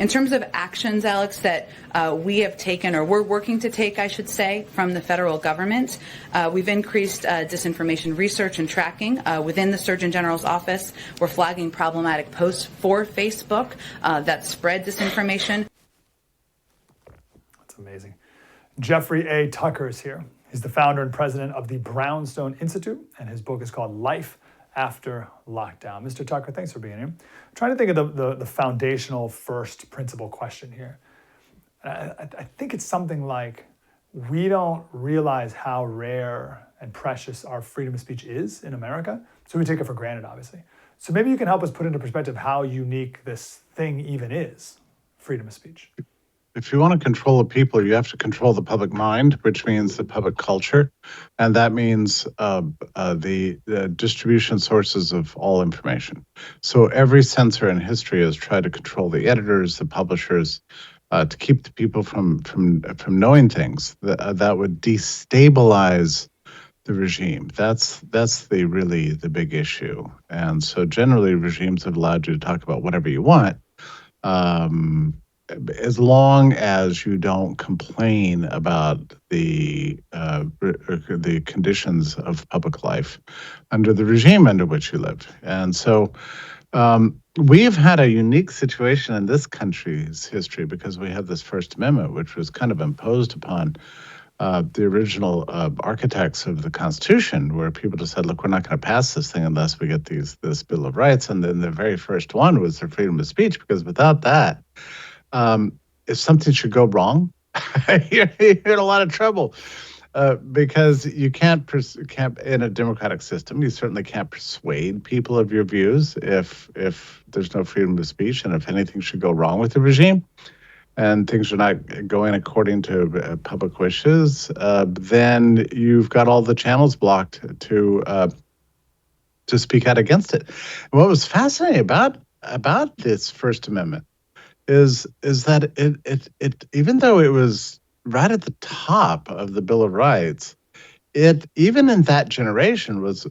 In terms of actions, Alex, that we have taken, or we're working to take, I should say, from the federal government, we've increased disinformation research and tracking within the Surgeon General's office. We're flagging problematic posts for Facebook that spread disinformation. That's amazing. Jeffrey A. Tucker is here. He's the founder and president of the Brownstone Institute, and his book is called Life After Lockdown. Mr. Tucker, thanks for being here. I'm trying to think of the foundational first principle question here. I think it's something like, we don't realize how rare and precious our freedom of speech is in America, so we take it for granted, obviously. So maybe you can help us put into perspective how unique this thing even is, freedom of speech. If you want to control the people, you have to control the public mind, which means the public culture. And that means the distribution sources of all information. So every censor in history has tried to control the editors, the publishers, to keep the people from knowing things that would destabilize the regime. That's the big issue. And so generally regimes have allowed you to talk about whatever you want, as long as you don't complain about the conditions of public life under the regime under which you live. And so we've had a unique situation in this country's history because we have this First Amendment, which was kind of imposed upon the original architects of the Constitution, where people just said, look, we're not going to pass this thing unless we get this Bill of Rights. And then the very first one was the freedom of speech, because without that, if something should go wrong, you're in a lot of trouble, because you can't in a democratic system. You certainly can't persuade people of your views if there's no freedom of speech, and if anything should go wrong with the regime, and things are not going according to public wishes, then you've got all the channels blocked to speak out against it. And what was fascinating about this First Amendment is that it even though it was right at the top of the Bill of Rights, it even in that generation was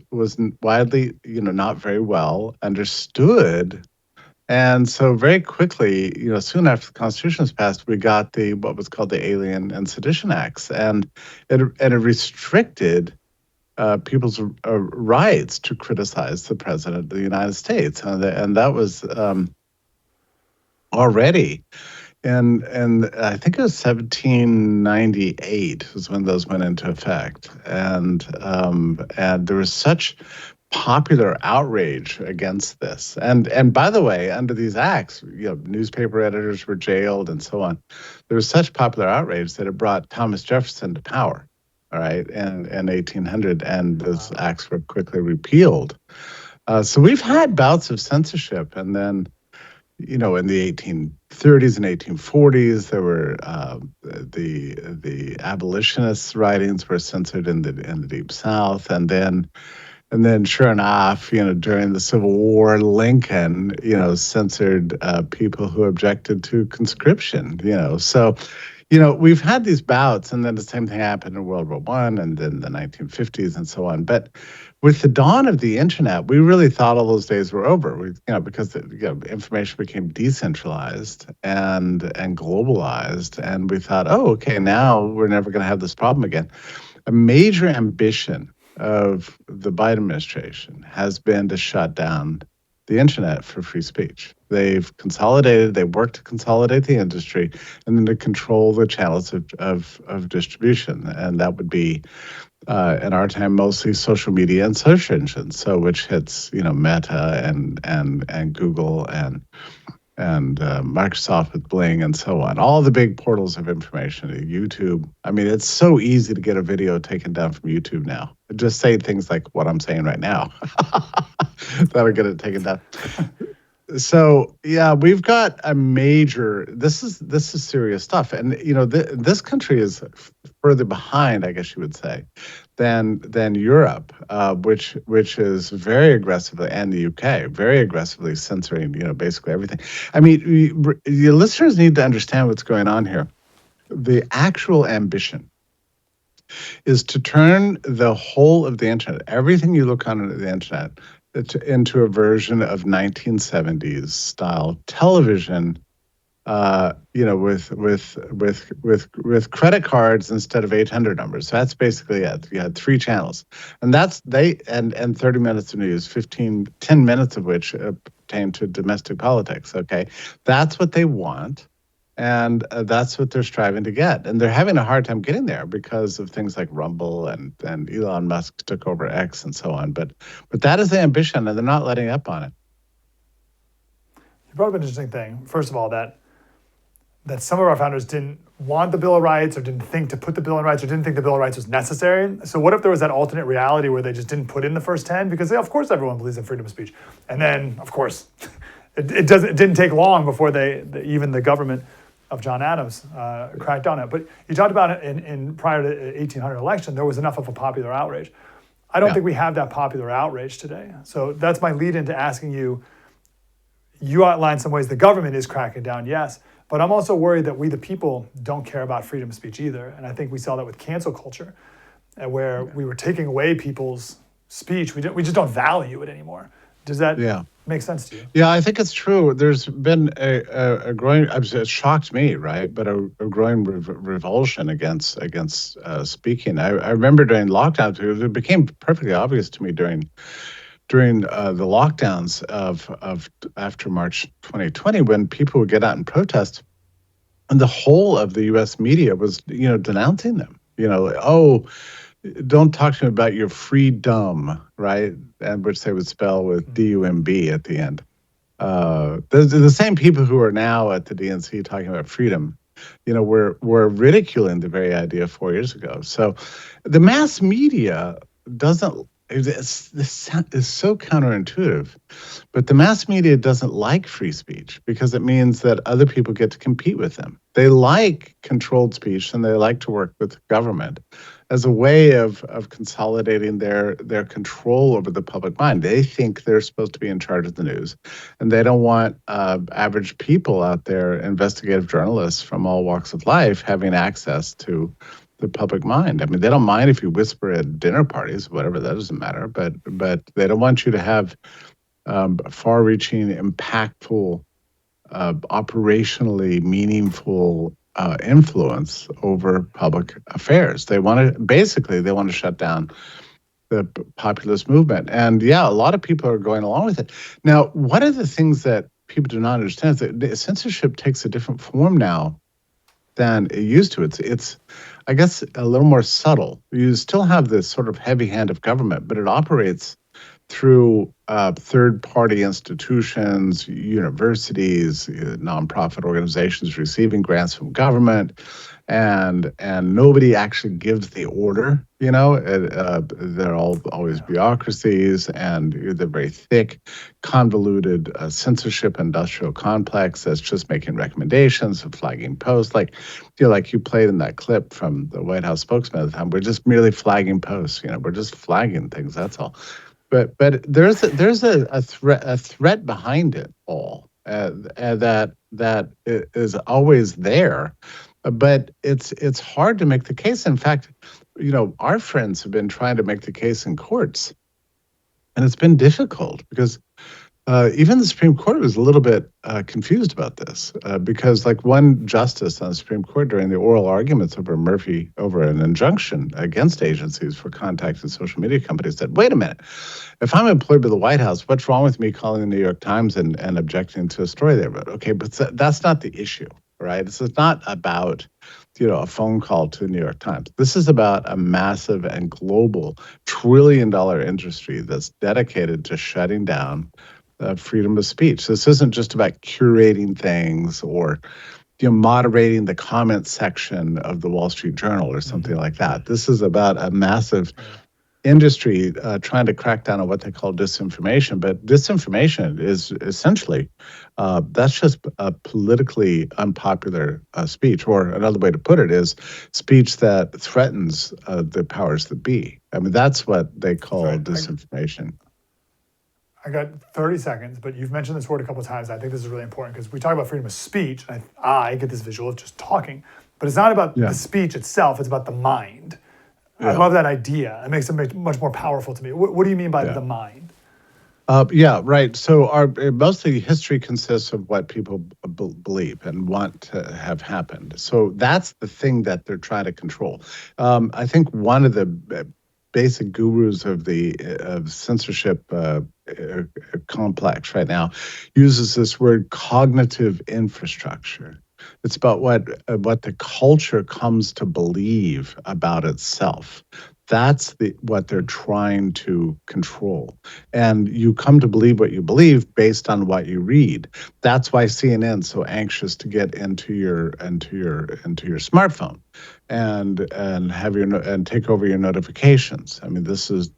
widely, not very well understood. And so very quickly, soon after the Constitution was passed, we got what was called the Alien and Sedition Acts, and it restricted people's rights to criticize the President of the United States, and that was already, and I think it was 1798 was when those went into effect, and there was such popular outrage against this, and by the way, under these acts, newspaper editors were jailed and so on. There was such popular outrage that it brought Thomas Jefferson to power, all right, in 1800, and those acts were quickly repealed. So we've had bouts of censorship, and then, in the 1830s and 1840s, there were the abolitionists' writings were censored in the Deep South, and then sure enough, during the Civil War, Lincoln, censored people who objected to conscription. So, we've had these bouts, and then the same thing happened in World War I, and then the 1950s, and so on. But with the dawn of the internet, we really thought all those days were over. Because information became decentralized and globalized, and we thought, oh, okay, now we're never going to have this problem again. A major ambition of the Biden administration has been to shut down the internet for free speech. They've worked to consolidate the industry, and then to control the channels of distribution. And that would be, in our time, mostly social media and search engines. So which hits, Meta and Google and Microsoft with Bling and so on. All the big portals of information, YouTube. I mean, it's so easy to get a video taken down from YouTube now. Just say things like what I'm saying right now. That'll get it taken down. So yeah, we've got a major. This is serious stuff, and this country is further behind, I guess you would say, than Europe, which is very aggressively, and the UK very aggressively censoring basically everything. I mean, your listeners need to understand what's going on here. The actual ambition is to turn the whole of the internet, everything you look on the internet, into a version of 1970s style television with credit cards instead of 800 numbers. So that's basically it. You had 3 channels, and and 30 minutes of news, 10 minutes of which pertain to domestic politics. Okay, that's what they want. And that's what they're striving to get. And they're having a hard time getting there because of things like Rumble and Elon Musk took over X and so on. But that is the ambition, and they're not letting up on it. You brought up an interesting thing. First of all, that some of our founders didn't want the Bill of Rights, or didn't think to put the Bill of Rights, or didn't think the Bill of Rights was necessary. So what if there was that alternate reality where they just didn't put in the first 10? Because of course everyone believes in freedom of speech. And then, of course, it didn't take long before even the government of John Adams cracked down on it. But you talked about it in prior to the 1800 election, there was enough of a popular outrage. I don't think we have that popular outrage today. So that's my lead into asking you. You outlined some ways the government is cracking down, yes, but I'm also worried that we, the people, don't care about freedom of speech either. And I think we saw that with cancel culture, where we were taking away people's speech. We just don't value it anymore. Does that make sense to you? Yeah, I think it's true. There's been a growing, it shocked me, right? But a growing revulsion against speaking. I remember during lockdowns, it became perfectly obvious to me during the lockdowns of after March 2020, when people would get out and protest, and the whole of the U.S. media was, denouncing them. Oh, don't talk to me about your freedom, right? And which they would spell with D-U-M-B at the end. The same people who are now at the DNC talking about freedom, were ridiculing the very idea 4 years ago. So the mass media doesn't. This is so counterintuitive, but the mass media doesn't like free speech because it means that other people get to compete with them. They like controlled speech, and they like to work with the government as a way of consolidating their control over the public mind. They think they're supposed to be in charge of the news, and they don't want average people out there, investigative journalists from all walks of life, having access to the public mind. I mean, they don't mind if you whisper at dinner parties, whatever, that doesn't matter. But they don't want you to have far-reaching, impactful, operationally meaningful influence over public affairs. They want to shut down the populist movement. And yeah, a lot of people are going along with it. Now, one of the things that people do not understand is that censorship takes a different form now than it used to. It's I guess a little more subtle. You still have this sort of heavy hand of government, but it operates through third-party institutions, universities, nonprofit organizations receiving grants from government, and nobody actually gives the order. They're always bureaucracies, and they're very thick, convoluted censorship industrial complex that's just making recommendations and flagging posts. Like you played in that clip from the White House spokesman at the time. We're just merely flagging posts. We're just flagging things. That's all. But there's a threat behind it all that is always there, but it's hard to make the case. In fact, our friends have been trying to make the case in courts, and it's been difficult because even the Supreme Court was a little bit confused about this because, like, one justice on the Supreme Court during the oral arguments over an injunction against agencies for contacting social media companies said, "Wait a minute, if I'm employed by the White House, what's wrong with me calling the New York Times and objecting to a story there?" But okay, but that's not the issue, right? This is not about a phone call to the New York Times. This is about a massive and global trillion-dollar industry that's dedicated to shutting down freedom of speech. This isn't just about curating things or moderating the comment section of the Wall Street Journal or something like that. This is about a massive industry trying to crack down on what they call disinformation. But disinformation is essentially, that's just a politically unpopular speech, or another way to put it is speech that threatens the powers that be. I mean, that's what they call disinformation. I got 30 seconds, but you've mentioned this word a couple of times. I think this is really important because we talk about freedom of speech. And I get this visual of just talking, but it's not about the speech itself. It's about the mind. I love that idea. It makes it much more powerful to me. What do you mean by the mind? Yeah, right. So mostly history consists of what people believe and want to have happened. So that's the thing that they're trying to control. I think one of the basic gurus of the of censorship complex right now uses this word cognitive infrastructure. It's about what the culture comes to believe about itself. That's what they're trying to control. And you come to believe what you believe based on what you read. That's why CNN's so anxious to get into your smartphone and have and take over your notifications. I mean, this is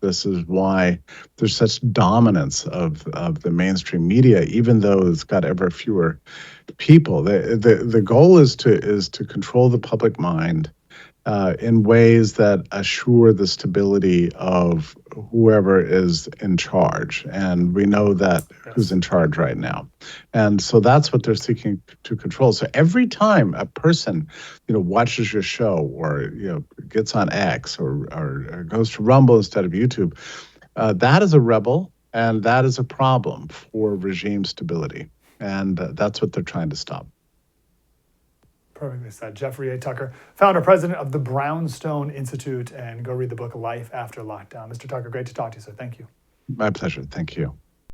why there's such dominance of the mainstream media, even though it's got ever fewer people. The goal is to control the public mind in ways that assure the stability of whoever is in charge. And we know that who's in charge right now. And so that's what they're seeking to control. So every time a person, watches your show or, gets on X or goes to Rumble instead of YouTube, that is a rebel and that is a problem for regime stability. And that's what they're trying to stop. Perfectly said. Jeffrey A. Tucker, founder, president of the Brownstone Institute, and go read the book Life After Lockdown. Mr. Tucker, great to talk to you, sir. Thank you. My pleasure. Thank you.